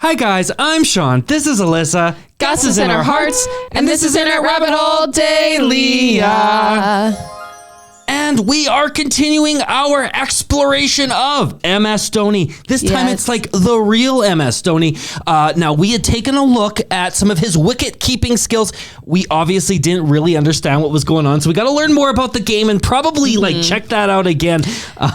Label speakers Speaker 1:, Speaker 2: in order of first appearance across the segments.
Speaker 1: Hi guys, I'm Sean. This is Alyssa.
Speaker 2: Gus is in our hearts, and this is in our Rabbit Hole Daily.
Speaker 1: And we are continuing our exploration of MS Dhoni. This time it's like the real MS Dhoni. Now, we had taken a look at some of his wicket-keeping skills. We obviously didn't really understand what was going on, so we got to learn more about the game and probably check that out again.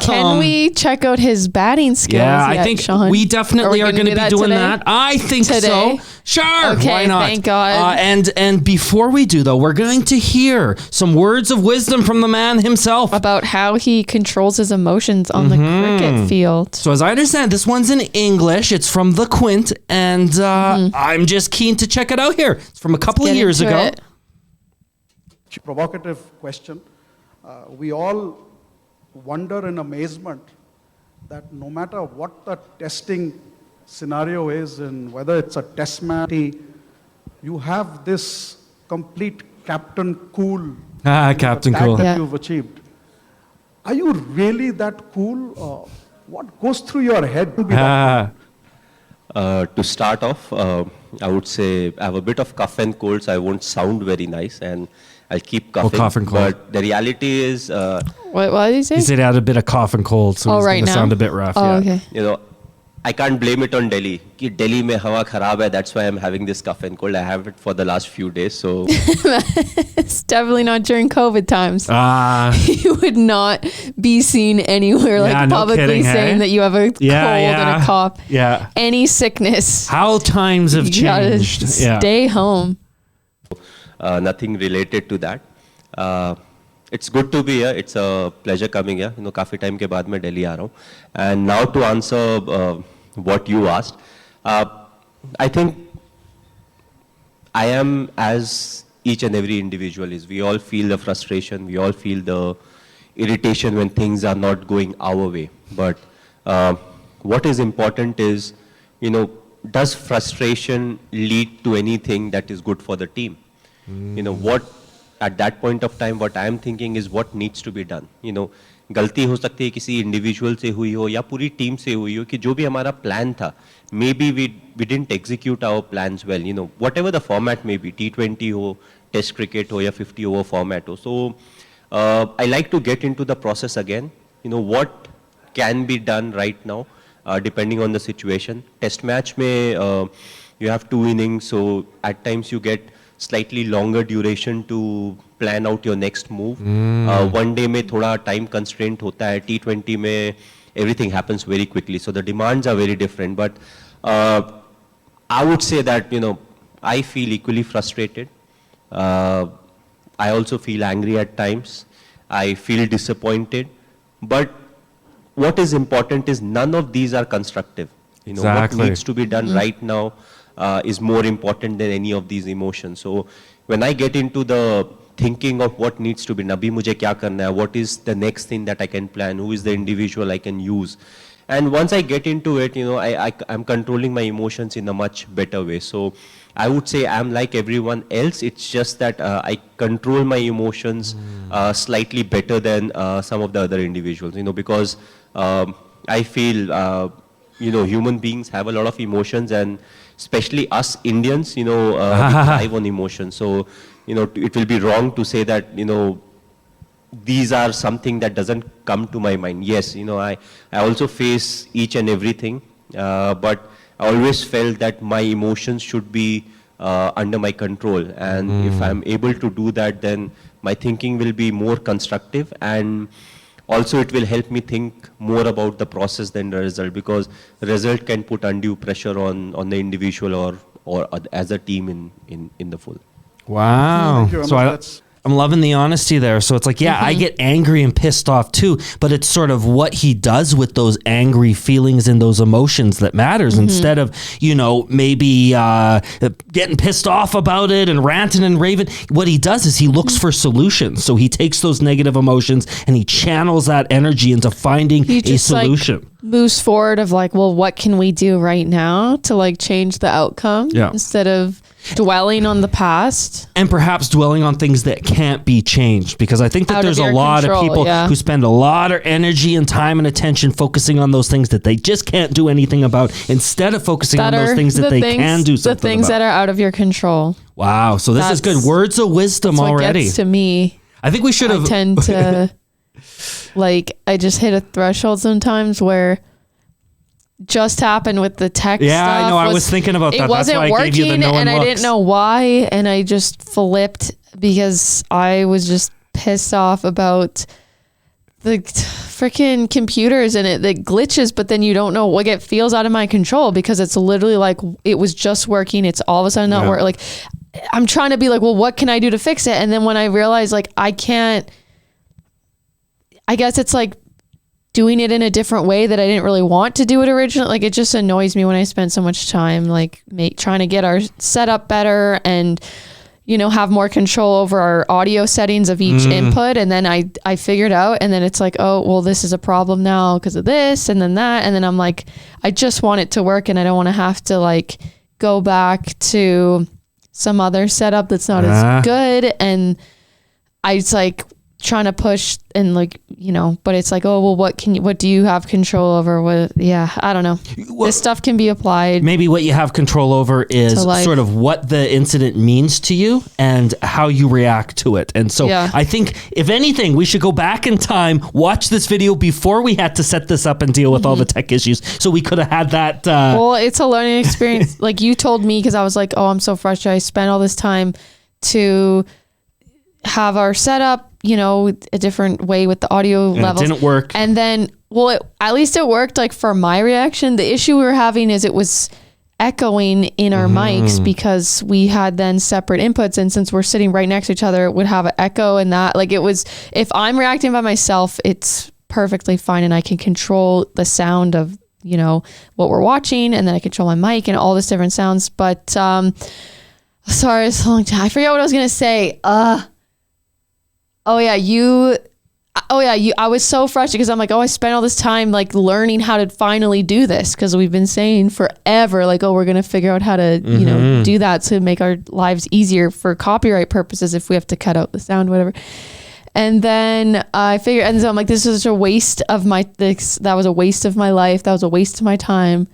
Speaker 2: Can we check out his batting skills?
Speaker 1: Yeah, I think
Speaker 2: Sean?
Speaker 1: we definitely are going to be doing that. I think so. Sure,
Speaker 2: okay,
Speaker 1: why not?
Speaker 2: Thank God.
Speaker 1: And before we do, though, we're going to hear some words of wisdom from the man himself.
Speaker 2: About how he controls his emotions on the cricket field.
Speaker 1: So as I understand, this one's in English. It's from the Quint, and I'm just keen to check it out here. It's from a couple of years ago.
Speaker 3: Provocative question. We all wonder in amazement that no matter what the testing scenario is, and whether it's a test match, you have this complete Captain Cool.
Speaker 1: Captain Cool.
Speaker 3: That you've achieved. Are you really that cool? What goes through your head to be that cool?
Speaker 4: To start off, I would say I have a bit of cough and cold, so I won't sound very nice, and I'll keep coughing.
Speaker 1: Cough and cold.
Speaker 4: But the reality is...
Speaker 2: what did he say?
Speaker 1: He said he had a bit of cough and cold, so he's going to sound a bit rough.
Speaker 2: Okay.
Speaker 4: You know, I can't blame it on Delhi. Ki Delhi mein hawa kharab hai, that's why I'm having this cough and cold. I have it for the last few days, so...
Speaker 2: It's definitely not during COVID times. You would not be seen anywhere publicly saying that you have a cold and a cough.
Speaker 1: Yeah.
Speaker 2: Any sickness.
Speaker 1: How times have changed.
Speaker 2: Stay home.
Speaker 4: Nothing related to that. It's good to be here. It's a pleasure coming here. You know, काफी time के बाद मैं Delhi आ रहा हूँ. And now to answer what you asked, I think I am as each and every individual is. We all feel the frustration. We all feel the irritation when things are not going our way. But what is important is, you know, does frustration lead to anything that is good for the team? You know, what at that point of time, what I am thinking is what needs to be done. You know, गलती हो सकती है किसी individual से हुई हो या पूरी टीम से हुई हो कि जो भी हमारा प्लान था, maybe we didn't execute our plans well. You know, whatever the format may be, T20 हो, Test cricket हो या 50 over format हो. So I like to get into the process again. You know, what can be done right now, depending on the situation. Test match में you have 2 innings, so at times you get slightly longer duration to plan out your next move. One day में थोड़ा time constraint होता है. T20 में everything happens very quickly, so the demands are very different. But I would say that, you know, I feel equally frustrated. I also feel angry at times. I feel disappointed. But what is important is none of these are constructive. You know, what needs to be done right now is more important than any of these emotions. So when I get into the thinking of what needs to be, Nabi mujhe kya karna hai, what is the next thing that I can plan, who is the individual I can use. And once I get into it, you know, I'm controlling my emotions in a much better way. So I would say I'm like everyone else. It's just that I control my emotions slightly better than some of the other individuals, you know, because I feel, you know, human beings have a lot of emotions, and especially us Indians, you know, we thrive on emotions. So, you know, it will be wrong to say that, you know, these are something that doesn't come to my mind. Yes, you know, I also face each and everything, but I always felt that my emotions should be under my control. And if I'm able to do that, then my thinking will be more constructive, and also it will help me think more about the process than the result, because the result can put undue pressure on the individual or as a team in the full.
Speaker 1: Wow.
Speaker 3: Thank you.
Speaker 1: So I'm loving the honesty there. So it's like, I get angry and pissed off too, but it's sort of what he does with those angry feelings and those emotions that matters, instead of, you know, maybe getting pissed off about it and ranting and raving. What he does is he looks for solutions. So he takes those negative emotions and he channels that energy into finding a solution.
Speaker 2: Moves forward of like, well, what can we do right now to like change the outcome instead of dwelling on the past.
Speaker 1: And perhaps dwelling on things that can't be changed, because I think that there's a lot of people who spend a lot of energy and time and attention focusing on those things that they just can't do anything about, instead of focusing on those things that they can do something about.
Speaker 2: The things that are out of your control.
Speaker 1: Wow. So this is good. Words of wisdom
Speaker 2: that's
Speaker 1: already.
Speaker 2: What gets to me.
Speaker 1: I think we should have.
Speaker 2: I tend to, I just hit a threshold sometimes where just happened with the tech stuff.
Speaker 1: Yeah, I know. I was thinking about that.
Speaker 2: It wasn't working, and I didn't know why, and I just flipped because I was just pissed off about the freaking computers and it glitches, but then you don't know, it feels out of my control because it's literally like it was just working. It's all of a sudden not working. Like, I'm trying to be like, well, what can I do to fix it? And then when I realize I can't, I guess it's like doing it in a different way that I didn't really want to do it originally. Like, it just annoys me when I spend so much time trying to get our setup better and, have more control over our audio settings of each input. And then I figured out, and then it's like, oh, well, this is a problem now because of this and then that. And then I'm like, I just want it to work, and I don't want to have to go back to some other setup that's not as good. And I trying to push and but it's like, oh, well, what do you have control over? I don't know. Well, this stuff can be applied.
Speaker 1: Maybe what you have control over is sort of what the incident means to you and how you react to it. And so I think if anything, we should go back in time, watch this video before we had to set this up and deal with all the tech issues. So we could have had that.
Speaker 2: Well, it's a learning experience. Like you told me, because I was like, oh, I'm so frustrated. I spent all this time to have our setup, a different way with the audio levels.
Speaker 1: It didn't work.
Speaker 2: And then, at least it worked for my reaction. The issue we were having is it was echoing in our mics because we had then separate inputs. And since we're sitting right next to each other, it would have an echo, and that it was, if I'm reacting by myself, it's perfectly fine. And I can control the sound of, what we're watching. And then I control my mic and all this different sounds. But, sorry, it's a long time. I forget what I was going to say. I was so frustrated because I'm like, I spent all this time learning how to finally do this, because we've been saying forever, we're going to figure out how to, do that to make our lives easier for copyright purposes if we have to cut out the sound, whatever. And then I figured, and so I'm like, this is such a waste of that was a waste of my life. That was a waste of my time.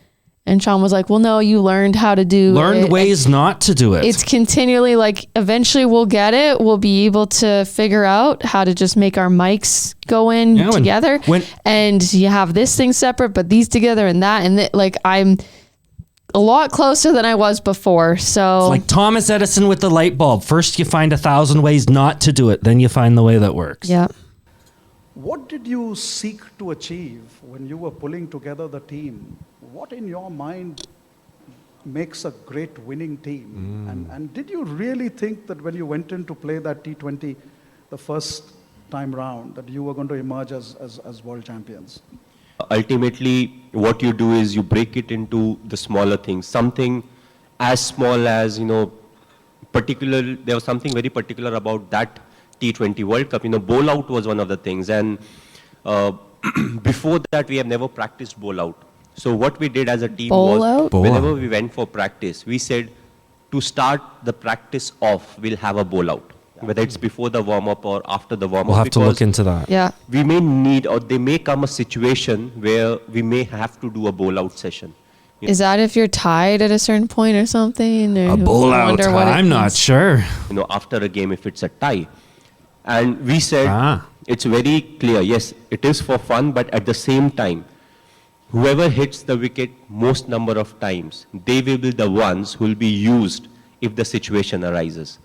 Speaker 2: And Sean was like, well, no, you learned how to
Speaker 1: learned ways not to do it.
Speaker 2: It's continually eventually we'll get it. We'll be able to figure out how to just make our mics go in together. And you have this thing separate, but these together and that. And I'm a lot closer than I was before. So
Speaker 1: it's like Thomas Edison with the light bulb. First, you find 1,000 ways not to do it. Then you find the way that works.
Speaker 2: Yeah.
Speaker 3: What did you seek to achieve when you were pulling together the team? What in your mind makes a great winning team? And did you really think that when you went in to play that T20 the first time round, that you were going to emerge as world champions?
Speaker 4: Ultimately, what you do is you break it into the smaller things. Something as small as, there was something very particular about that T20 World Cup. Bowl out was one of the things. And before that, we have never practiced bowl out. So what we did as a team was, whenever we went for practice, we said to start the practice off, we'll have a bowl out. Whether it's before the warm-up or after the warm-up.
Speaker 1: We'll have to look into that.
Speaker 2: Yeah.
Speaker 4: We may need, or there may come a situation where we may have to do a bowl out session.
Speaker 2: Is that if you're tied at a certain point or something? Or
Speaker 1: a bowl out, I'm not sure.
Speaker 4: After a game, if it's a tie. And we said, it's very clear, yes, it is for fun, but at the same time, whoever hits the wicket most number of times, they will be the ones who will be used if the situation arises.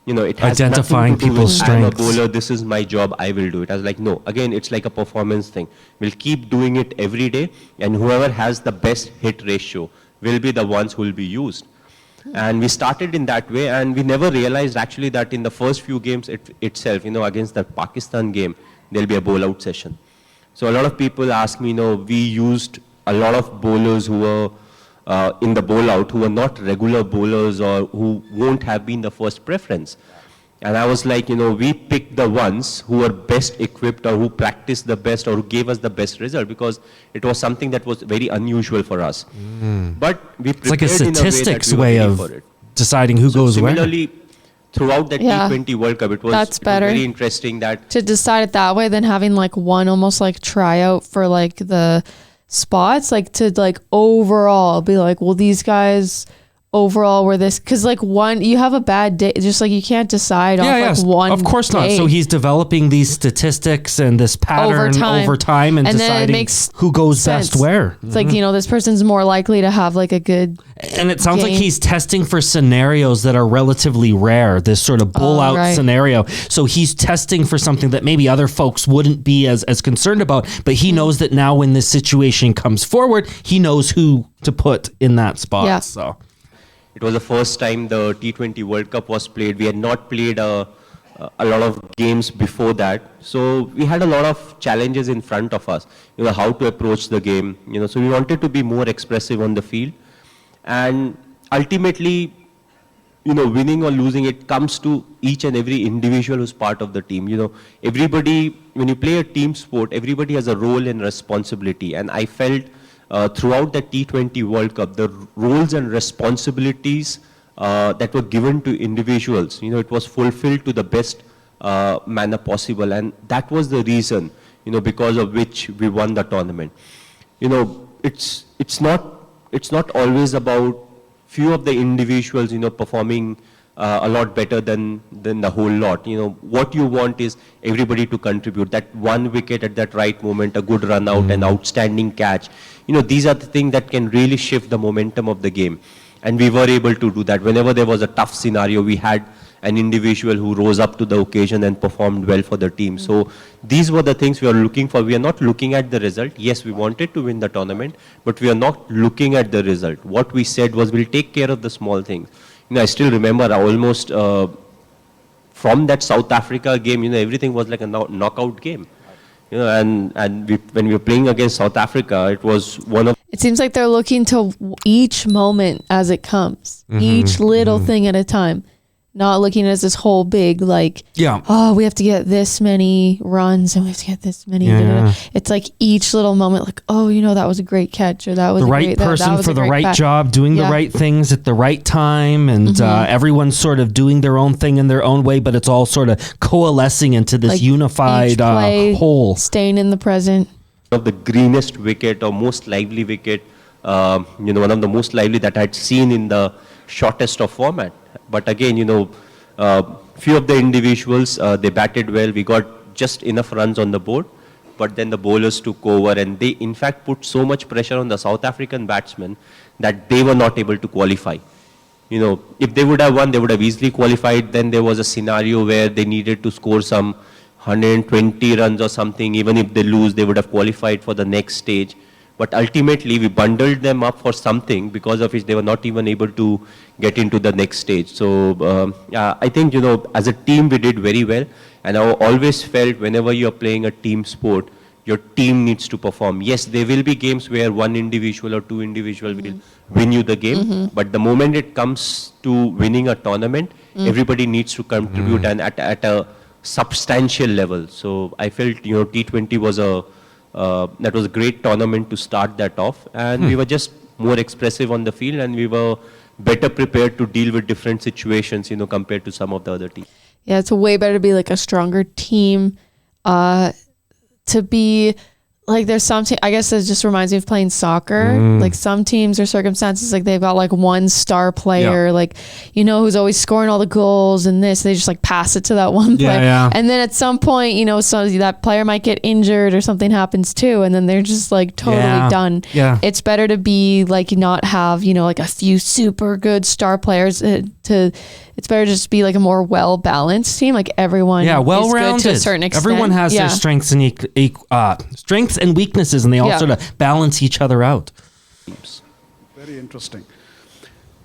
Speaker 4: It has
Speaker 1: identifying people's strengths.
Speaker 4: I'm a bowler, this is my job, I will do it. I was like, no, again, it's like a performance thing. We'll keep doing it every day, and whoever has the best hit ratio will be the ones who will be used. And we started in that way, and we never realized actually that in the first few games itself, against the Pakistan game, there'll be a bowl out session. So a lot of people ask me, we used a lot of bowlers who were in the bowl out, who were not regular bowlers or who won't have been the first preference. And I was like, we picked the ones who were best equipped or who practiced the best or who gave us the best result, because it was something that was very unusual for us. But we prepared
Speaker 1: it's like a statistics way of deciding who goes where.
Speaker 4: Similarly, throughout the
Speaker 2: Yeah.
Speaker 4: T20 World Cup, it was very interesting that
Speaker 2: to decide it that way than having like one almost like tryout for like the spots, like to like overall be like, well, these guys overall were this, because like one, you have a bad day, just like you can't decide on like one
Speaker 1: of course not.
Speaker 2: day.
Speaker 1: So he's developing these statistics and this pattern over time and
Speaker 2: then
Speaker 1: deciding
Speaker 2: it makes
Speaker 1: who goes
Speaker 2: sense.
Speaker 1: best where.
Speaker 2: It's like, you know, this person's more likely to have like a good
Speaker 1: And it sounds like
Speaker 2: game.
Speaker 1: he's testing for scenarios that are relatively rare, this sort of bull out
Speaker 2: right.
Speaker 1: scenario. So he's testing for something that maybe other folks wouldn't be as concerned about, but he knows that now when this situation comes forward, he knows who to put in that spot.
Speaker 2: Yeah.
Speaker 1: So
Speaker 4: it was the first time the T20 World Cup was played. We had not played a lot of games before that. So we had a lot of challenges in front of us, you know, how to approach the game, you know, so we wanted to be more expressive on the field. And ultimately, you know, winning or losing, it comes to each and every individual who's part of the team. You know, everybody, when you play a team sport, everybody has a role and responsibility. And I felt throughout the T20 World Cup, the roles and responsibilities that were given to individuals, you know, it was fulfilled to the best manner possible. And that was the reason, you know, because of which we won the tournament. You know, it's not always about few of the individuals, you know, performing a lot better than the whole lot. You know, what you want is everybody to contribute. That one wicket at that right moment, a good run out, an outstanding catch. You know, these are the things that can really shift the momentum of the game. And we were able to do that. Whenever there was a tough scenario, we had an individual who rose up to the occasion and performed well for the team. So these were the things we are looking for. We are not looking at the result. Yes, we wanted to win the tournament, but we are not looking at the result. What we said was we'll take care of the small things. You know, I still remember almost from that South Africa game, you know, everything was like a knockout game. You know, and when we were playing against South Africa, it was one of...
Speaker 2: It seems like they're looking to each moment as it comes, each little thing at a time, not looking at this whole big, like, oh, we have to get this many runs and we have to get this many. It's like each little moment, like, oh, you know, that was a great catch, or that was
Speaker 1: the right person for the right job, doing the right things at the right time, and everyone's sort of doing their own thing in their own way, but it's all sort of coalescing into this
Speaker 2: like
Speaker 1: unified whole.
Speaker 2: Staying in the present.
Speaker 4: Of the greenest wicket or most lively wicket, you know, one of the most lively that I had seen in the shortest of format. But again, you know, few of the individuals, they batted well. We got just enough runs on the board, but then the bowlers took over, and they in fact put so much pressure on the South African batsmen that they were not able to qualify. You know, if they would have won, they would have easily qualified. Then there was a scenario where they needed to score some 120 runs or something. Even if they lose, they would have qualified for the next stage. But ultimately, we bundled them up for something because of which they were not even able to get into the next stage. So I think, you know, as a team, we did very well. And I always felt whenever you're playing a team sport, your team needs to perform. Yes, there will be games where one individual or two individuals will win you the game. But the moment it comes to winning a tournament, everybody needs to contribute and at a substantial level. So I felt, you know, T20 was that was a great tournament to start that off, and we were just more expressive on the field, and we were better prepared to deal with different situations, you know, compared to some of the other teams.
Speaker 2: Yeah, it's way better to be like a stronger team, to be like, there's some I guess it just reminds me of playing soccer. Like some teams or circumstances, like they've got like one star player, like, you know, who's always scoring all the goals and this, they just like pass it to that one player. And then at some point, you know, so that player might get injured or something happens too, and then they're just like totally done. It's better to be like, not have, you know, like a few super good star players it's better just to be like a more well-balanced team. Like everyone is good to a certain extent.
Speaker 1: Everyone has their strengths and weaknesses, and they all sort of balance each other out.
Speaker 3: Very interesting.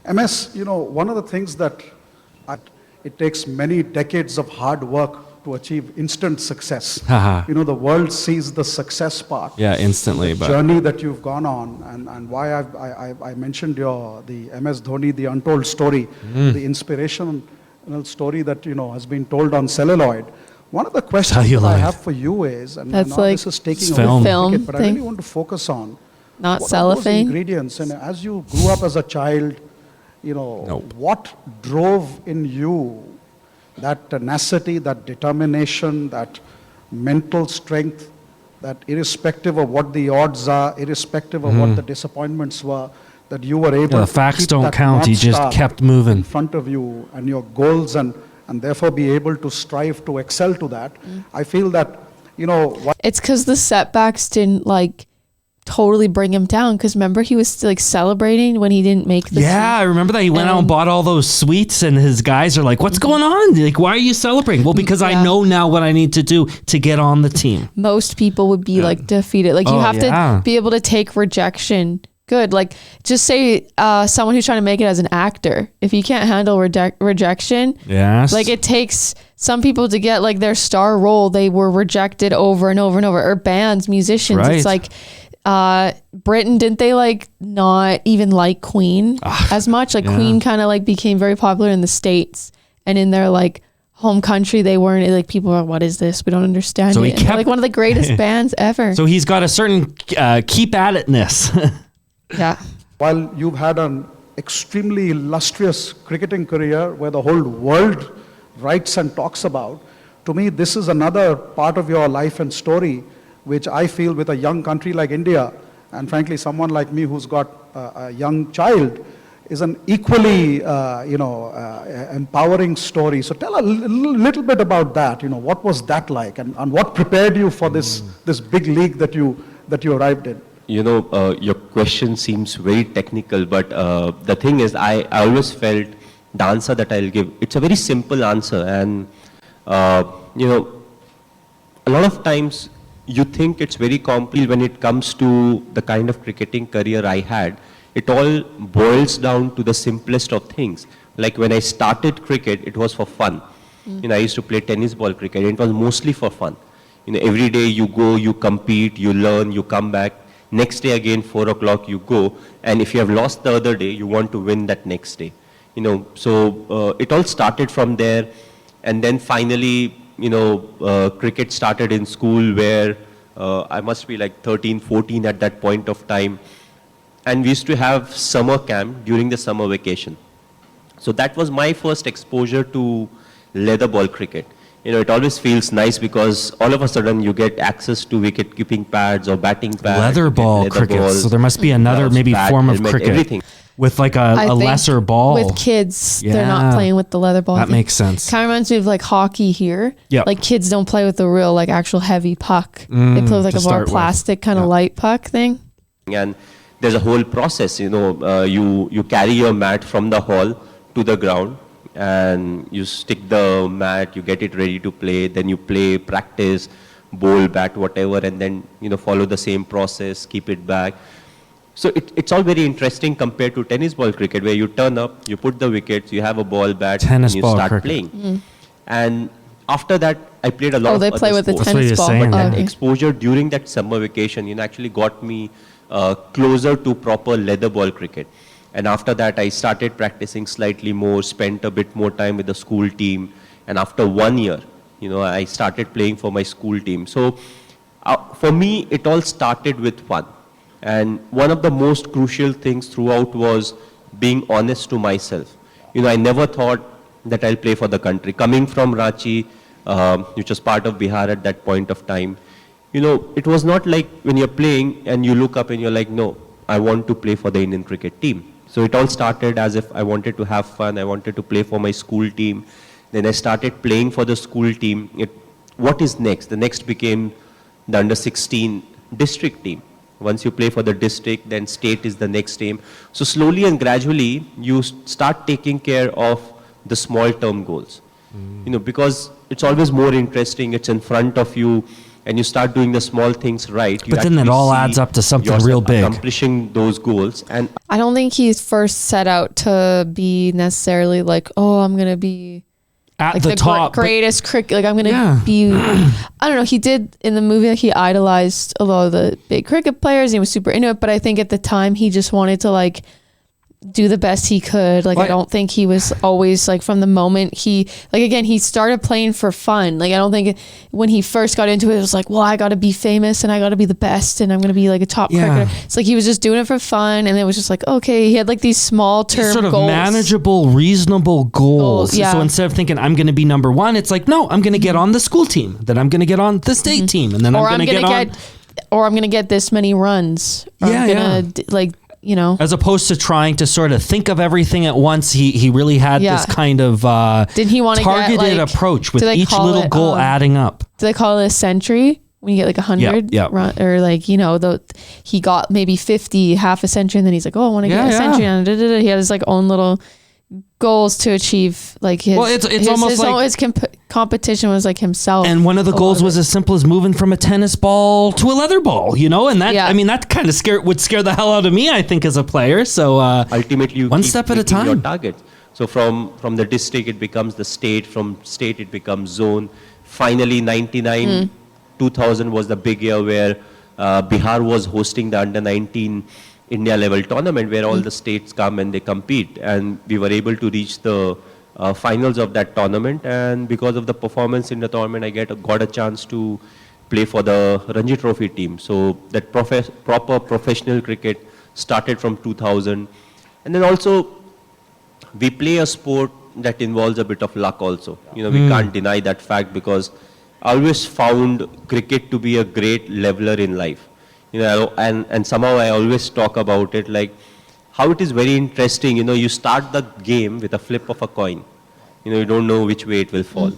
Speaker 3: MS, you know, one of the things that it takes many decades of hard work to achieve instant success. You know, the world sees the success part.
Speaker 1: Instantly.
Speaker 3: The journey that you've gone on, and why I mentioned the MS Dhoni, the untold story, the inspirational story that, you know, has been told on celluloid. One of the questions that I have for you is, and
Speaker 2: that's like
Speaker 3: this is taking
Speaker 2: film
Speaker 3: ticket, but I really want to focus on
Speaker 2: not
Speaker 3: what
Speaker 2: cellophane
Speaker 3: ingredients. And as you grew up as a child, what drove in you that tenacity, that determination, that mental strength, that irrespective of what the odds are, irrespective of what the disappointments were, that you were able
Speaker 1: The
Speaker 3: to
Speaker 1: facts
Speaker 3: keep
Speaker 1: don't
Speaker 3: that
Speaker 1: count.
Speaker 3: North
Speaker 1: He just
Speaker 3: Star
Speaker 1: kept
Speaker 3: in
Speaker 1: moving.
Speaker 3: front of you and your goals, and therefore be able to strive to excel to that. I feel that,
Speaker 2: It's because the setbacks didn't like totally bring him down. Because remember, he was like celebrating when he didn't make the team.
Speaker 1: I remember that he went out and bought all those sweets, and his guys are like, "What's going on? Like, why are you celebrating?" Well, because I know now what I need to do to get on the team.
Speaker 2: Most people would be like defeated. Like you have to be able to take rejection. Good. Like just say someone who's trying to make it as an actor. If you can't handle rejection, like it takes some people to get like their star role. They were rejected over and over and over. Or bands, musicians.
Speaker 1: Right.
Speaker 2: It's like Britain, didn't they like not even like Queen as much? Like Queen kind of like became very popular in the States, and in their like home country they weren't. Like people are, what is this? We don't understand
Speaker 1: So
Speaker 2: it. And they're, like one of the greatest bands ever.
Speaker 1: So he's got a certain keep at itness.
Speaker 2: Yeah.
Speaker 3: While you've had an extremely illustrious cricketing career where the whole world writes and talks about, to me this is another part of your life and story which I feel with a young country like India, and frankly someone like me who's got a young child, is an equally empowering story. So tell a little bit about that. What was that like, and what prepared you for this big league that you arrived in?
Speaker 4: Your question seems very technical, but the thing is, I always felt the answer that I'll give, it's a very simple answer. And, a lot of times you think it's very complex when it comes to the kind of cricketing career I had. It all boils down to the simplest of things. Like when I started cricket, it was for fun. I used to play tennis ball cricket. It was mostly for fun. Every day you go, you compete, you learn, you come back. Next day again, 4 o'clock you go, and if you have lost the other day, you want to win that next day. So it all started from there, and then finally, cricket started in school where I must be like 13, 14 at that point of time, and we used to have summer camp during the summer vacation. So that was my first exposure to leather ball cricket. It always feels nice because all of a sudden you get access to wicket keeping pads or batting pads.
Speaker 1: Leather ball cricket.
Speaker 4: Balls,
Speaker 1: so there must be another
Speaker 4: gloves,
Speaker 1: maybe
Speaker 4: bat,
Speaker 1: form of
Speaker 4: helmet,
Speaker 1: cricket
Speaker 4: everything.
Speaker 1: with like a lesser ball.
Speaker 2: With kids, they're
Speaker 1: Yeah.
Speaker 2: not playing with the leather ball.
Speaker 1: That makes sense.
Speaker 2: Kind of reminds me of like hockey here.
Speaker 1: Yep.
Speaker 2: Like kids don't play with the real like actual heavy puck. They play with like
Speaker 1: to
Speaker 2: a more
Speaker 1: start with.
Speaker 2: plastic kind of light puck thing.
Speaker 4: And there's a whole process, you carry your mat from the hall to the ground, and you stick the mat, you get it ready to play, then you play, practice, bowl, bat, whatever, and then, follow the same process, keep it back. So it's all very interesting compared to tennis ball cricket, where you turn up, you put the wickets, you have a ball, bat,
Speaker 1: Tennis
Speaker 4: and you
Speaker 1: ball
Speaker 4: start
Speaker 1: cricket.
Speaker 4: playing. And after that, I played a lot of
Speaker 2: they
Speaker 4: other
Speaker 2: play with the
Speaker 4: sports.
Speaker 1: That's what
Speaker 2: tennis
Speaker 1: you're
Speaker 2: ball.
Speaker 1: saying,
Speaker 2: Oh,
Speaker 1: yeah.
Speaker 2: okay.
Speaker 4: Exposure during that summer vacation, actually got me closer to proper leather ball cricket. And after that, I started practicing slightly more, spent a bit more time with the school team. And after 1 year, I started playing for my school team. So for me, it all started with fun. And one of the most crucial things throughout was being honest to myself. I never thought that I'll play for the country. Coming from Ranchi, which was part of Bihar at that point of time, it was not like when you're playing and you look up and you're like, no, I want to play for the Indian cricket team. So it all started as if I wanted to have fun. I wanted to play for my school team. Then I started playing for the school team. What is next? The next became the under-16 district team. Once you play for the district, then state is the next team. So slowly and gradually, you start taking care of the small-term goals. Because it's always more interesting. It's in front of you. And you start doing the small things right.
Speaker 1: But then it all adds up to something real big.
Speaker 4: Accomplishing those goals. And
Speaker 2: I don't think he's first set out to be necessarily like, oh, I'm going to be
Speaker 1: At
Speaker 2: like
Speaker 1: the
Speaker 2: the
Speaker 1: top. but-
Speaker 2: greatest cricket. Like I'm going to
Speaker 1: Yeah.
Speaker 2: be, I don't know. He did in the movie, like, he idolized a lot of the big cricket players. He was super into it. But I think at the time he just wanted to like do the best he could. Like, I don't think he was always like, from the moment he, like, again, he started playing for fun. Like, I don't think when he first got into it, it was like, well, I got to be famous and I got to be the best and I'm going to be like a top cricketer. It's like he was just doing it for fun, and it was just like, okay, he had like these small term
Speaker 1: sort of
Speaker 2: goals.
Speaker 1: manageable, reasonable goals.
Speaker 2: Yeah.
Speaker 1: So instead of thinking I'm going to be number one, it's like, no, I'm going to get on the school team, then I'm going to get on the state team, and then I'm going to get on,
Speaker 2: or I'm going to get this many runs. Or I'm gonna, like, you know,
Speaker 1: as opposed to trying to sort of think of everything at once. He really had this kind of
Speaker 2: did he want to
Speaker 1: targeted
Speaker 2: get, like,
Speaker 1: approach with each little goal adding up.
Speaker 2: Do they call it a century when you get like 100 run, or like, you know, he got maybe 50, half a century, and then he's like, oh, I want to get a century, and he had his like own little goals to achieve. Like his,
Speaker 1: it's almost like
Speaker 2: his competition was like himself.
Speaker 1: And one of the goals was as simple as moving from a tennis ball to a leather ball, you know, and that, I mean, that kind of would scare the hell out of me, I think, as a player. So
Speaker 4: ultimately, you
Speaker 1: one
Speaker 4: keep
Speaker 1: step at a time.
Speaker 4: Your target. So from the district, it becomes the state. From state, it becomes zone. Finally, 99, 2000 was the big year where Bihar was hosting the under-19 India level tournament, where all the states come and they compete, and we were able to reach the finals of that tournament. And because of the performance in the tournament, I got a chance to play for the Ranji Trophy team. So that proper professional cricket started from 2000. And then also we play a sport that involves a bit of luck also. You know, we can't deny that fact, because I always found cricket to be a great leveler in life. You know, and somehow I always talk about it, like how it is very interesting. You know, you start the game with a flip of a coin. You know, you don't know which way it will fall.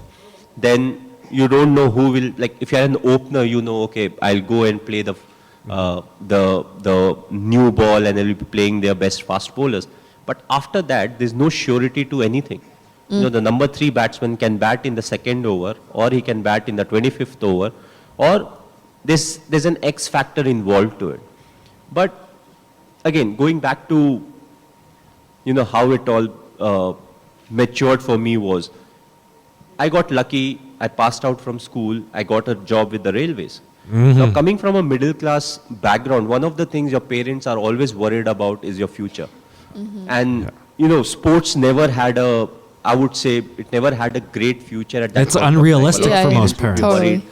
Speaker 4: Then you don't know who will, like if you're an opener, you know, okay, I'll go and play the new ball, and they'll be playing their best fast bowlers. But after that, there's no surety to anything. You know, the number 3 batsman can bat in the second over, or he can bat in the 25th over, or there's an X factor involved to it. But again, going back to, you know, how it all matured for me was, I got lucky, I passed out from school, I got a job with the railways. Now, coming from a middle class background, one of the things your parents are always worried about is your future. And, you know, sports never had I would say, it never had a great future at that
Speaker 1: It's unrealistic for most parents.
Speaker 2: Totally.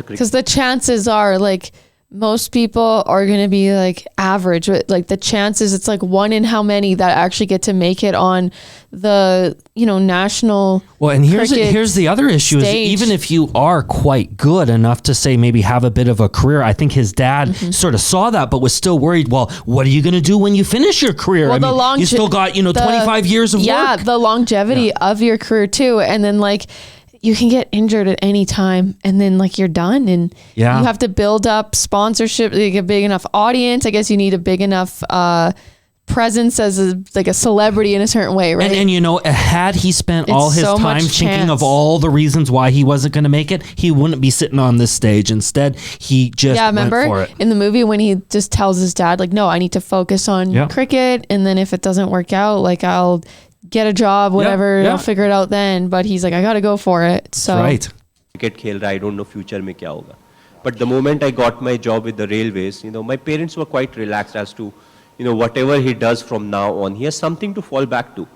Speaker 2: Because the chances are, like, most people are going to be like average. Like the chances, it's like one in how many that actually get to make it on the, you know, national.
Speaker 1: Well, and here's the other issue
Speaker 2: stage.
Speaker 1: Is even if you are quite good enough to say maybe have a bit of a career, I think his dad sort of saw that, but was still worried. Well, what are you going to do when you finish your career?
Speaker 2: Well,
Speaker 1: I mean, you still got, 25 years of work.
Speaker 2: Yeah, the longevity of your career too. And then like, you can get injured at any time, and then like you're done, and you have to build up sponsorship, like a big enough audience. I guess you need a big enough presence as a celebrity in a certain way, right?
Speaker 1: And had he spent all his time thinking of all the reasons why he wasn't going to make it, he wouldn't be sitting on this stage. Instead, he just went for it.
Speaker 2: In the movie when he just tells his dad, like, no, I need to focus on cricket, and then if it doesn't work out, like I'll get a job, whatever, I'll figure it out then. But he's like, I got to go for it. So
Speaker 4: cricket khel raha, I don't know future mein kya hoga. But the moment I got my job with the railways, my parents were quite relaxed as to, whatever he does from now on, he has something to fall back to.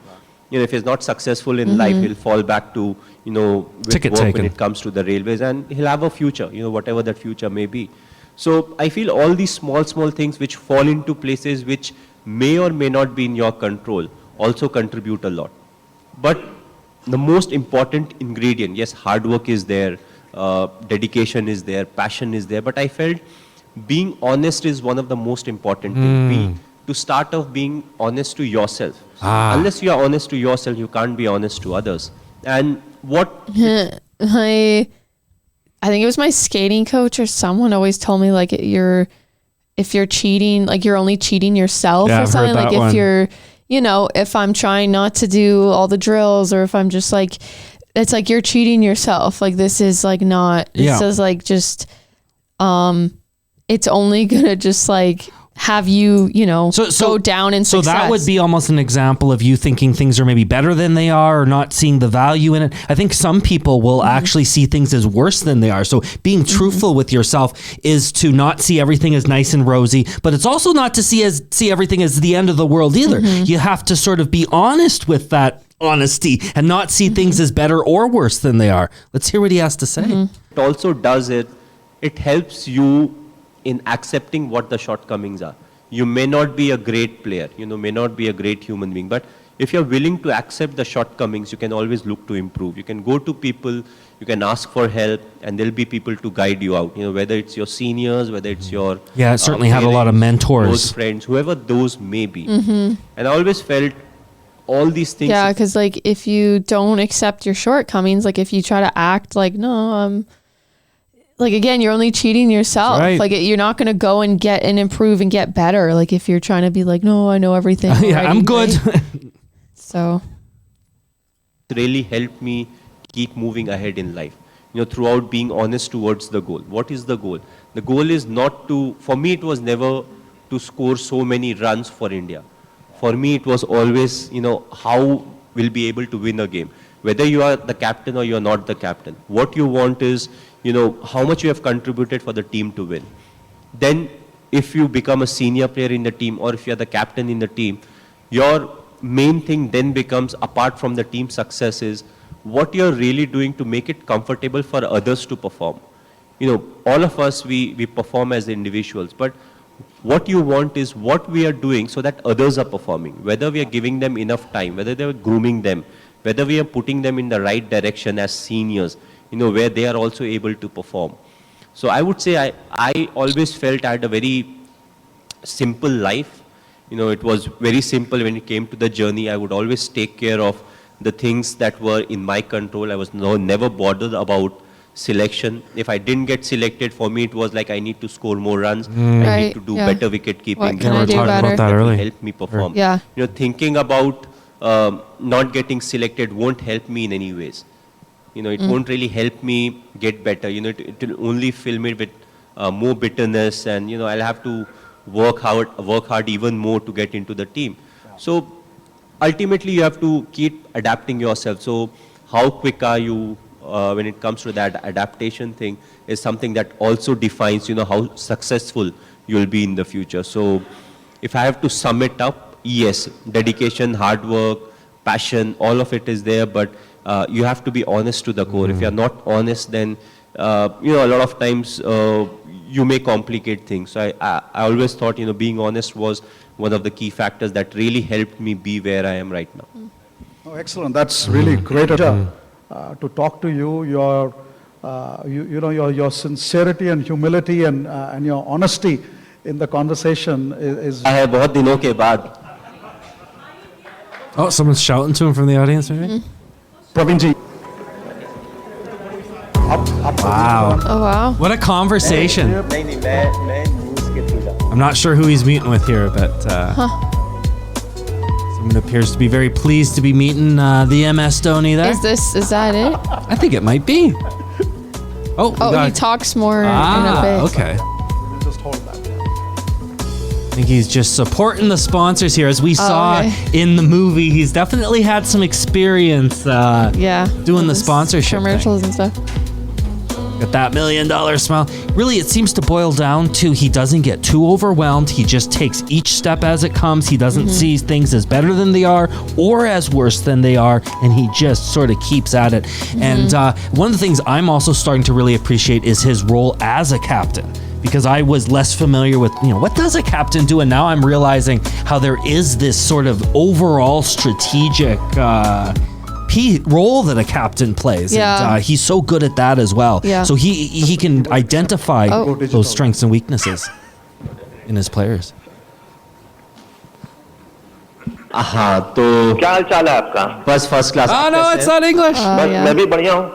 Speaker 4: If he's not successful in life, he'll fall back to, with
Speaker 1: ticket
Speaker 4: work
Speaker 1: taken
Speaker 4: when it comes to the railways, and he'll have a future, whatever that future may be. So I feel all these small things which fall into places which may or may not be in your control also contribute a lot. But the most important ingredient, yes, hard work is there, dedication is there, passion is there, but I felt being honest is one of the most important things. To start off being honest to yourself. Unless you are honest to yourself, you can't be honest to others. And what...
Speaker 2: I think it was my skating coach or someone always told me, like, if you're cheating, like you're only cheating yourself or something. Like if you're, if I'm trying not to do all the drills, or if I'm just like, it's like you're cheating yourself. Like this is like not, this is like just, it's only gonna just like have you, go down in success.
Speaker 1: So that would be almost an example of you thinking things are maybe better than they are, or not seeing the value in it. I think some people will actually see things as worse than they are. So being truthful with yourself is to not see everything as nice and rosy, but it's also not to see everything as the end of the world either. You have to sort of be honest with that honesty and not see things as better or worse than they are. Let's hear what he has to say.
Speaker 4: It also does it helps you in accepting what the shortcomings are. You may not be a great player, may not be a great human being, but if you're willing to accept the shortcomings, you can always look to improve. You can go to people, you can ask for help, and there'll be people to guide you out. Whether it's your seniors, whether it's your
Speaker 1: certainly have a lot of mentors,
Speaker 4: close friends, whoever those may be. And I always felt all these things.
Speaker 2: Yeah, because like if you don't accept your shortcomings, like if you try to act like like again, you're only cheating yourself.
Speaker 1: Right.
Speaker 2: Like you're not going to go and get and improve and get better. Like if you're trying to be like, no, I know everything. Already,
Speaker 1: I'm good.
Speaker 2: Right? So
Speaker 4: it really helped me keep moving ahead in life. Throughout being honest towards the goal. What is the goal? The goal is not to, for me it was never to score so many runs for India. For me it was always, how we'll be able to win a game. Whether you are the captain or you're not the captain. What you want is, how much you have contributed for the team to win. Then if you become a senior player in the team or if you're the captain in the team, your main thing then becomes, apart from the team success, is what you're really doing to make it comfortable for others to perform. All of us, we perform as individuals, but what you want is what we are doing so that others are performing, whether we are giving them enough time, whether they are grooming them, whether we are putting them in the right direction as seniors, where they are also able to perform. So I would say I always felt I had a very simple life. It was very simple when it came to the journey. I would always take care of the things that were in my control. I was never bothered about selection. If I didn't get selected, for me it was like I need to score more runs. I need to do better wicket keeping.
Speaker 2: What can I do better?
Speaker 1: That early.
Speaker 4: Help me perform.
Speaker 2: Yeah.
Speaker 4: Thinking about not getting selected won't help me in any ways. It won't really help me get better. It will only fill me with more bitterness, and I'll have to work hard even more to get into the team. So ultimately you have to keep adapting yourself. So how quick are you when it comes to that adaptation thing is something that also defines how successful you'll be in the future. So if I have to sum it up, yes, dedication, hard work, passion, all of it is there, but you have to be honest to the core. If you're not honest, then a lot of times you may complicate things. So I always thought being honest was one of the key factors that really helped me be where I am right now.
Speaker 3: Oh, excellent. That's really great to talk to you. Your sincerity and humility and your honesty in the conversation is.
Speaker 4: बहुत दिनों के बाद.
Speaker 1: Oh, someone's shouting to him from the audience, maybe?
Speaker 3: Praveen ji.
Speaker 1: Wow.
Speaker 2: Oh wow.
Speaker 1: What a conversation. I'm not sure who he's meeting with here, but someone appears to be very pleased to be meeting the MS Dhoni there.
Speaker 2: Is that it?
Speaker 1: I think it might be. Oh,
Speaker 2: he talks more in a bit.
Speaker 1: Okay.
Speaker 3: Just hold that.
Speaker 1: I think he's just supporting the sponsors here. As we saw in the movie, he's definitely had some experience doing the sponsorship
Speaker 2: commercials and stuff.
Speaker 1: Got that $1 million smile. Really, it seems to boil down to he doesn't get too overwhelmed. He just takes each step as it comes. He doesn't see things as better than they are or as worse than they are, and he just sort of keeps at it. And one of the things I'm also starting to really appreciate is his role as a captain, because I was less familiar with, what does a captain do? And now I'm realizing how there is this sort of overall strategic role that a captain plays.
Speaker 2: Yeah.
Speaker 1: And he's so good at that as well.
Speaker 2: Yeah.
Speaker 1: So he can identify those strengths and weaknesses in his players.
Speaker 4: हाँ तो
Speaker 5: क्या हाल चाल है आपका?
Speaker 4: बस first class.
Speaker 1: Oh no, it's not English.
Speaker 5: मैं भी बढ़िया हूँ.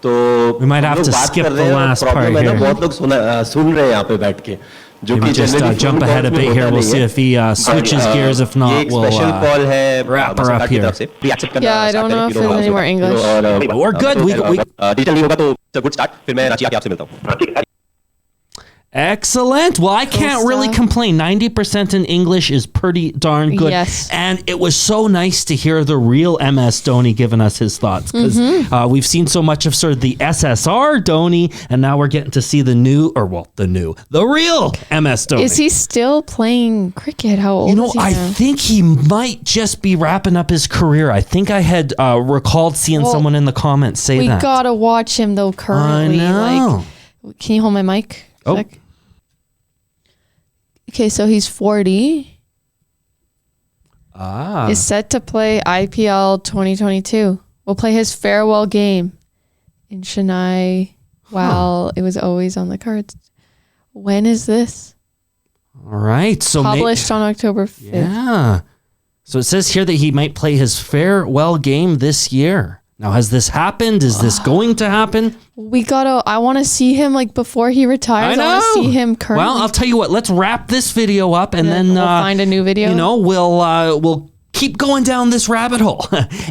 Speaker 4: तो
Speaker 1: We might have to skip the last part here.
Speaker 4: बहुत लोग सुन रहे हैं यहाँ पे बैठ के.
Speaker 1: Maybe just jump ahead a bit here. We'll see if he switches gears. If not, we'll wrap her up here.
Speaker 2: Yeah, I don't know if there's any more English.
Speaker 1: We're good. We
Speaker 4: digital नहीं होगा तो it's a good start. फिर मैं रांची आके आपसे मिलता हूँ.
Speaker 1: Excellent. Well, I can't really complain. 90% in English is pretty darn good.
Speaker 2: Yes.
Speaker 1: And it was so nice to hear the real MS Dhoni giving us his thoughts, because we've seen so much of sort of the SSR Dhoni, and now we're getting to see the real MS Dhoni.
Speaker 2: Is he still playing cricket? How old is he
Speaker 1: I
Speaker 2: now?
Speaker 1: think he might just be wrapping up his career. I think I had recalled seeing someone in the comments say that.
Speaker 2: We gotta watch him though currently.
Speaker 1: I know.
Speaker 2: Like, can you hold my mic?
Speaker 1: Oh.
Speaker 2: Sec? Okay, so he's 40. Is set to play IPL 2022. Will play his farewell game in Chennai while it was always on the cards. When is this?
Speaker 1: All right. So
Speaker 2: published on October 5th.
Speaker 1: Yeah. So it says here that he might play his farewell game this year. Now, has this happened? Is this going to happen?
Speaker 2: I want to see him like before he retires. I want to see him currently.
Speaker 1: Well, I'll tell you what, let's wrap this video up and then
Speaker 2: we'll find a new video.
Speaker 1: We'll keep going down this rabbit hole.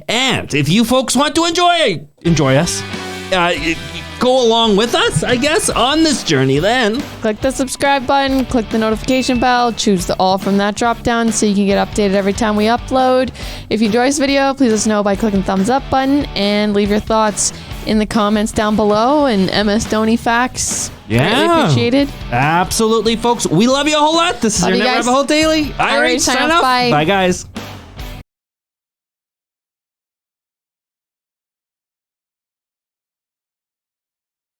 Speaker 1: And if you folks want to enjoy us, go along with us, I guess, on this journey then.
Speaker 2: Click the subscribe button, click the notification bell, choose the all from that drop down so you can get updated every time we upload. If you enjoy this video, please let us know by clicking the thumbs up button and leave your thoughts in the comments down below, and MS Dhoni facts.
Speaker 1: Yeah.
Speaker 2: Greatly appreciated.
Speaker 1: Absolutely, folks. We love you a whole lot. This is
Speaker 2: Love
Speaker 1: your
Speaker 2: you
Speaker 1: Net
Speaker 2: guys.
Speaker 1: Rabbit Hole Daily.
Speaker 2: All right, sign off.
Speaker 1: Bye, guys.